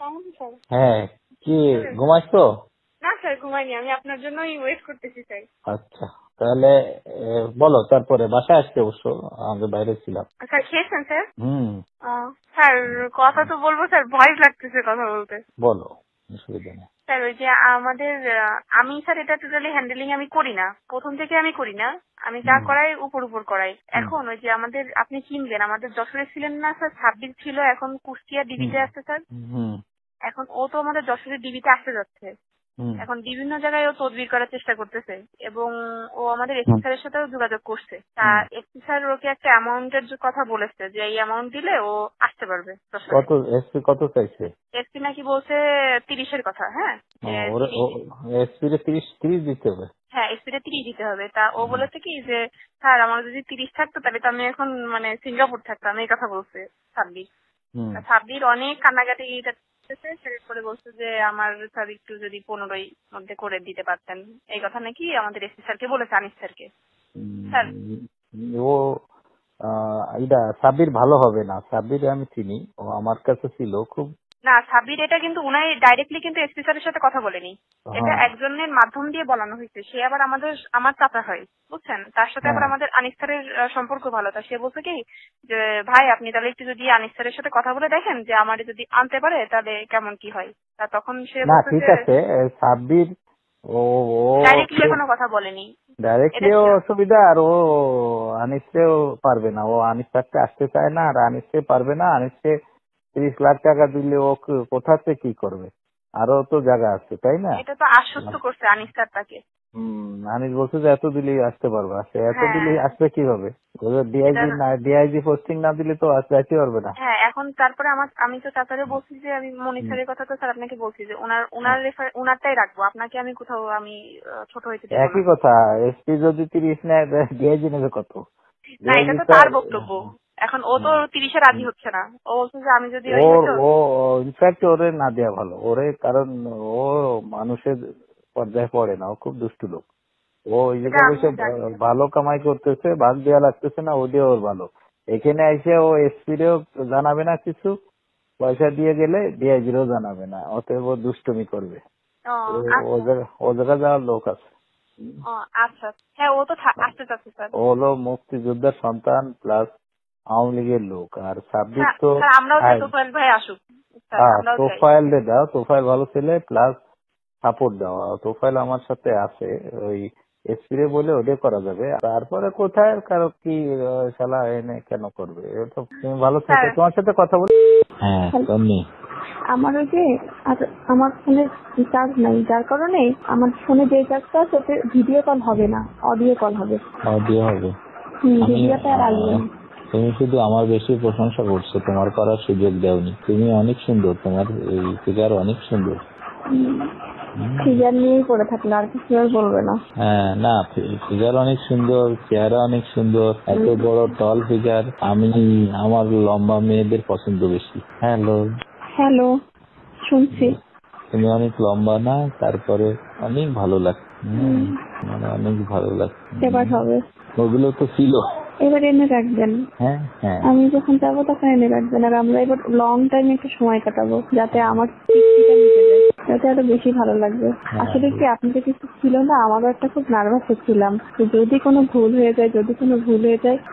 কেমন স্যার? হ্যাঁ, কি ঘুমাইছো? না স্যার, ঘুমাইনি, আমি আপনার জন্যই ওয়েট করতেছি স্যার। আচ্ছা, তাহলে বলো। তারপরে বাসায় আসতে অবশ্য আমি বাইরে ছিলাম। স্যার খেয়েছেন স্যার? হুম, স্যার কথা তো বলবো স্যার, ভয় লাগতেছে কথা বলতে। বলো, অসুবিধা নেই। স্যার ওই যে আমাদের আমি স্যার এটা টোটালি হ্যান্ডেলিং আমি করি না, প্রথম থেকে আমি করি না। আমি যা করাই উপর উপর করাই। এখন ওই যে আমাদের আপনি চিনবেন, আমাদের যশোরে ছিলেন না স্যার, 26 ছিল, এখন কুষ্টিয়া ডিবিতে আসছে স্যার। এখন ও তো আমাদের যশোরের ডিবিতে আসতে যাচ্ছে। এখন বিভিন্ন জায়গায় ও তদবির করার চেষ্টা করতেছে এবং ও আমাদের এসপি স্যারের সাথেও যোগাযোগ করছে। তা এসপি স্যার ওকে একটা অ্যামাউন্টের কথা বলেছে যে এই অ্যামাউন্ট দিলে ও আসতে পারবে। কত এসপি কত চাইছে? এসপি নাকি বলছে 30-এর কথা। হ্যাঁ, এসপি রে 30 দিতে হবে। হ্যাঁ, এসপি রে 30 দিতে হবে। তা ও বলেছে কি যে স্যার আমার যদি 30 থাকতো তাহলে তো আমি এখন মানে সিঙ্গাপুর থাকতাম, এই কথা বলছে সাব্বির। সাব্বির অনেক কান্নাকাটি করে বলছে যে আমার স্যার একটু যদি 15 মধ্যে করে দিতে পারতেন, এই কথা নাকি আমাদের এসপি স্যারকে বলেছে, আনিস স্যারকে। স্যার ও এটা সাব্বির ভালো হবে না। সাব্বির আমি চিনি, ও আমার কাছে ছিল খুব। না, সাব্বির এটা কিন্তু উনাই ডাইরেক্টলি কিন্তু এসপি স্যারের সাথে কথা বলেনি, এটা একজনের মাধ্যম দিয়ে বলানো হয়েছে। সে আবার আমার চাচা হয়, বুঝছেন। তার সাথে আবার আমাদের আনিস স্যারের সম্পর্ক ভালো। তা সে বলছে কি যে ভাই আপনি তাহলে একটু যদি আনিস স্যারের সাথে কথা বলে দেখেন যে আমার যদি আনতে পারে তাহলে কেমন কি হয়। তা তখন সে বলছে ঠিক আছে, সাব্বির ও ডাইরেক্টলি এখনো কথা বলেনি। ডাইরেক্টলি অসুবিধা, আর ও আনিসকেও পারবে না। ও আনিস স্যারকে আসতে চায় না, আর আনিসকে পারবে না। আনিসকে 30 লাখ টাকা দিলে ও কোথাতে কি করবে? আরো তো জায়গা আছে, তাই না? এটা তো আশ্বস্ত করছে আনিস স্যার তাকে। আনিস বলছে যে এত দিলেই আসতে পারবে। এত দিলেই আসবে কিভাবে? ডিআইজি পোস্টিং না দিলে তো আসতে পারবে না। হ্যাঁ, এখন তারপরে আমি তো তারপরে বলছি যে আমি মনির স্যারের কথা তো স্যার আপনাকে বলছি যে ওনারটাই রাখবো, আপনাকে আমি কোথাও আমি ছোট হইতে দেবো না। একই কথা, এসপি যদি 30 নেয় ডিআইজি নেবে কত? না, এটা তো তার বক্তব্য। এখন ও তো 30-এ রাজি হচ্ছে না, ও বলছে যে আমি যদি ইনফ্যাক্ট ওরে না দেওয়া ভালো ওরে, কারণ ও মানুষের পর্যায়ে পড়ে না, ও খুব দুষ্টু লোক। ও ওই জায়গায় বসে ভালো কামাই করতেছে, ভাগ দেওয়া লাগতেছে না, ও দিয়ে ওর ভালো। এখানে এসে ও এসপি রেও জানাবে না কিছু, পয়সা দিয়ে গেলে ডিআইজিরও জানাবে না, অতএব ও দুষ্টুমি করবে। ও জায়গা যাওয়ার লোক আছে। আচ্ছা, হ্যাঁ, ও তো আসতে চাচ্ছে স্যার। ও হলো মুক্তিযোদ্ধার সন্তান প্লাস আওয়ামী লীগের লোক। আর সাব্বির তো আমরাও তোফায়েল ভাই আসুক, তোফায়েল দাও, তোফায়েল ভালো ছেলে, প্লাস সাপোর্ট দেওয়া। তোফায়েল আমার সাথে আছে, ওই এসপিরে বলে ওদের করা যাবে। তারপরে কোথায় কারো কি শালা এনে কেন করবে? তুমি ভালো থাকো, তোমার সাথে কথা বলি। হ্যাঁ, আমার ওই যে আমার ফোনে চার্জ নাই, যার কারণে আমার ফোনে যে চার্জটা আছে ওতে ভিডিও কল হবে না, অডিও কল হবে। অডিও হবে, ভিডিওটা আর আসবে না। তুমি শুধু আমার বেশি প্রশংসা করছো, তোমার করার সুযোগ দেওনি। তুমি অনেক সুন্দর, তোমার এই ফিগার অনেক সুন্দর। ফিগার নিয়েই পড়ে থাকলে আর কিছু আর বলবে না। হ্যাঁ, না, ফিগার অনেক সুন্দর, চেহারা অনেক সুন্দর, এত বড় টল ফিগার। আমার লম্বা মেয়েদের পছন্দ বেশি। হ্যালো, শুনছি। তুমি অনেক লম্বা না, তারপরে অনেক ভালো লাগছে, মানে অনেক ভালো লাগছে। এবার হবে, ওগুলো তো ছিল। এবার এনে রাখবেন। হ্যাঁ, আমি যখন যাবো তখন এনে রাখবেন। আর আমরা এবার লং টাইম একটু সময় কাটাবো, যাতে আমার যাতে আরো বেশি ভালো লাগবে। আসলে কি আপনাদের কিছু ছিল না, আমারও একটা খুব নার্ভাস হচ্ছিলাম যদি কোনো ভুল হয়ে যায়,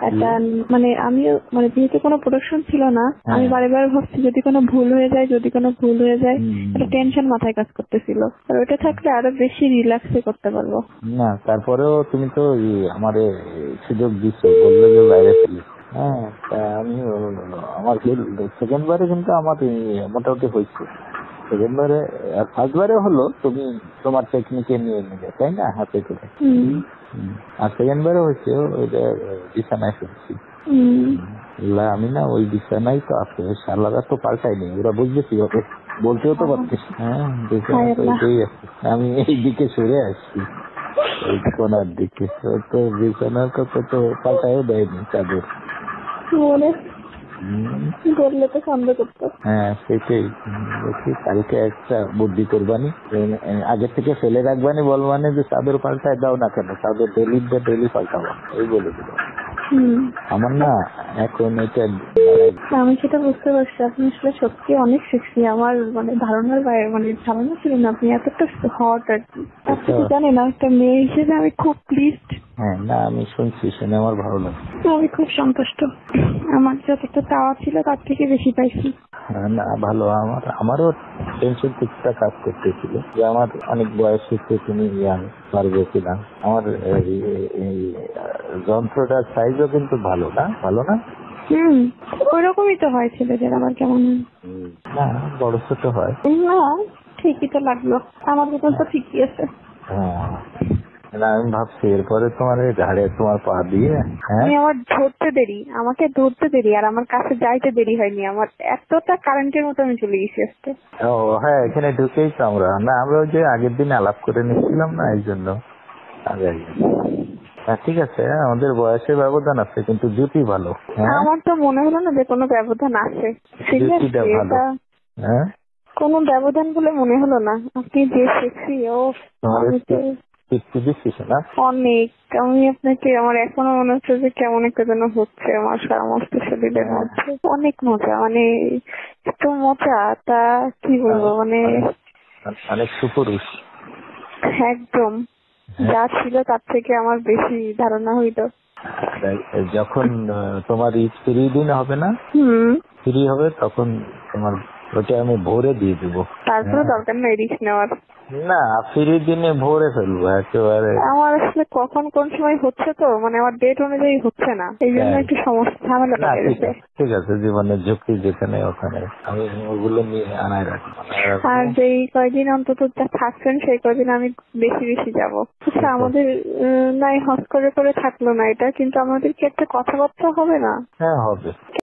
একটা আমিও যেহেতু কোনো প্রোডাকশন ছিল না, আমি বারে ভাবছি যদি কোনো ভুল হয়ে যায় একটা টেনশন মাথায় কাজ করতেছিল। আর ওটা থাকলে আরো বেশি রিল্যাক্সে করতে পারবো। না, তারপরেও তুমি তো আমারে সুযোগ দিচ্ছ, বললে যে বাইরে ফেলি। হ্যাঁ, আমি আমার সেকেন্ড বারে কিন্তু আমার মোটামুটি হয়েছে। সেকেন্ড বারে আর ফার্স্ট বারে হলো তুমি তোমার টেকনিকে নিয়ে নিলে, তাই না, হাতে করে। আর সেকেন্ড বারে হয়েছে ওইটা বিছানায় শুনছি। আমি না ওই বিছানায় তো আছে, শালারা তো পাল্টাইনি, ওরা বুঝবে কিভাবে, বলতেও তো পারতিস। হ্যাঁ, বিছানা তো এটাই আছে। আমি এই দিকে সরে আসছি, এই কোনার দিকে। তো বিছানার কথা তো পাল্টাইও দেয়নি চাদর, বললে তো সন্দেহ করতো। হ্যাঁ, সেটাই। কালকে একটা বুদ্ধি করবানি, আগে থেকে ফেলে রাখবানি, বলবানি যে চাদর পাল্টায় দাও না কেন, চাদর ডেলি পাল্টাবো, এই বলে দিল। আমার না এখন এটা আমি সেটা বুঝতে পারছি, আপনি আসলে সত্যি অনেক সেক্সি। আমার মানে ধারণার বাইরে, মানে ধারণা ছিল না আপনি এতটা হট আর কি। আপনি তো জানেন না, একটা মেয়ে হিসেবে আমি খুব প্লিজড। হ্যাঁ, না আমি শুনছি, শুনে আমার ভালো লাগে। আমি খুব সন্তুষ্ট, আমার যতটা চাওয়া ছিল তার থেকে বেশি পাইছি। না ভালো, আমারও টেনশন কিছুটা কাজ করতেছিল যে আমার অনেক বয়স হচ্ছে, তুমি ইয়াং পারবে কিনা। আমার এই যন্ত্রটার সাইজও কিন্তু ভালো না, ভালো না। ওইরকমই তো হয় ছেলেদের, আবার কেমন না বড় ছোট হয় না, ঠিকই তো লাগলো, আমার মতন তো ঠিকই আছে। হ্যাঁ, না আমি ভাবছি এরপরে তোমার ঘাড়ে তোমার পা দিয়ে আমার আমাকে ধরতে দেরি আর আমার কাছে যাইতে দেরি হয়নি। আমার এতটা কারেন্টের মতো আমি চলে গেছি আজকে। ও হ্যাঁ, এখানে ঢুকেই তো আমরা ওই যে আগের দিন আলাপ করে নিচ্ছিলাম না, এই জন্য আগে। ঠিক আছে, আমাদের বয়সের ব্যবধান আছে কিন্তু জুটি ভালো। আমার তো মনে হলো না যে কোনো ব্যবধান আছে, কোনো ব্যবধান বলে মনে হলো না। আপনি যে সেক্সি, ও অনেক। আমি আপনাকে, আমার এখনো মনে হচ্ছে যে কেমন একটা যেন হচ্ছে আমার সমস্ত শরীরের মধ্যে। অনেক মজা, মানে এত মজা, তা কি বলবো, মানে অনেক সুপুরুষ একদম। যা ছিল তার থেকে আমার বেশি ধারণা হইল। যখন তোমার ফ্রি দিন হবে না, ফ্রি হবে তখন তোমার ওটা আমি ভোরে দিয়ে দেবো। তারপরে দরকার নেই রিস্ক নেওয়ার। না, ফ্রি দিনে ভোরে ফেলবো একেবারে। আমার আসলে কখন কোন সময় হচ্ছে তো, মানে আমার ডেট অনুযায়ী হচ্ছে না, এই জন্য একটু সমস্যা ঝামেলা লেগে গেছে। ঠিক আছে, জীবনের ঝুঁকি যেখানে ওখানে আমি ওগুলো নিয়ে আনাই রাখবো। আর যেই কয়দিন অন্তত থাকছেন সেই কয়দিন আমি বেশি বেশি যাবো। আচ্ছা, আমাদের নাই হস করে থাকলো না এটা, কিন্তু আমাদের কি একটা কথাবার্তা হবে না? হ্যাঁ হবে।